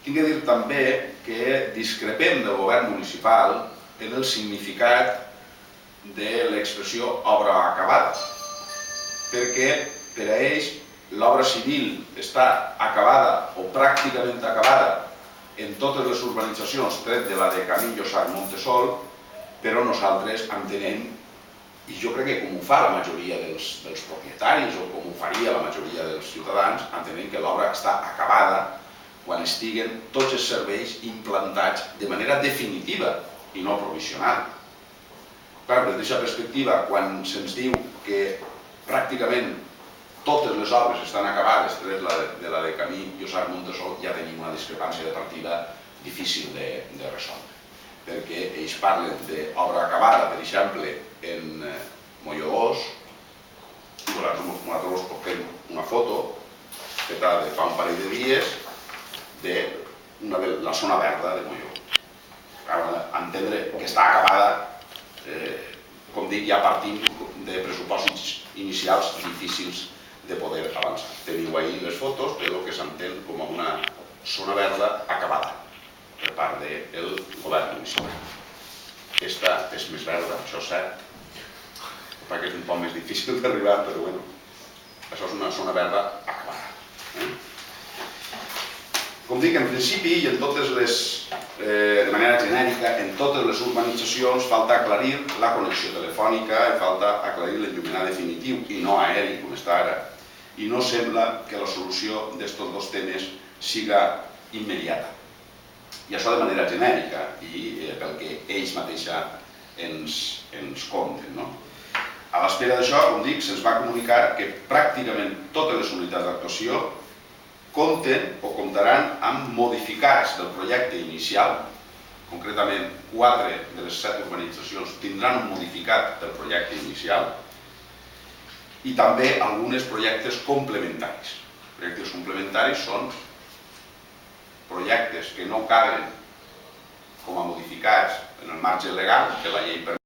Tinc que dir també que discrepem del govern municipal en el significat de l'expressió obra acabada, perquè per a ells l'obra civil està acabada o pràcticament acabada en totes les urbanitzacions, tret de la de Camí Llosart Montesol, però nosaltres entenem, i jo crec que com ho fa la majoria dels propietaris o com ho faria la majoria dels ciutadans, entenem que l'obra està acabada quan estiguen tots els serveis implantats de manera definitiva i no provisional. Clar, des d'aquesta perspectiva, quan se'ns diu que pràcticament totes les obres estan acabades, tret de la de Camí Llosart Montesol, ja tenim una discrepància de partida difícil de resoldre. Perquè ells parlen d'obra acabada, per exemple, en Mollogós, i nosaltres us fem una foto feta de fa un parell de dies de la zona verda de Mollogós. Entendre que està acabada, com dic, ja partim de pressupòsits inicials difícils de poder avançar. Teniu ahí les fotos de lo que s'entén com una zona verda acabada per part del govern municipal. Aquesta és més verda, això és cert, perquè és un poc més difícil d'arribar, però bueno, això és una zona verda acabada. Com dic, en principi i en totes les, de manera genèrica, en totes les urbanitzacions falta aclarir la connexió telefònica i falta aclarir l'enllumenat definitiu i no aeri, com està ara. I no sembla que la solució d'aquests dos temes siga immediata. I això de manera genèrica i pel que ells mateixa ens compten. A l'espera d'això, com dic, se'ns va comunicar que pràcticament totes les unitats d'actuació compten o comptaran amb modificats del projecte inicial. Concretament, 4 de les 7 urbanitzacions tindran un modificat del projecte inicial i també alguns projectes complementaris. Projectes complementaris són projectes que no caben com a modificats en el marge legal que la llei permet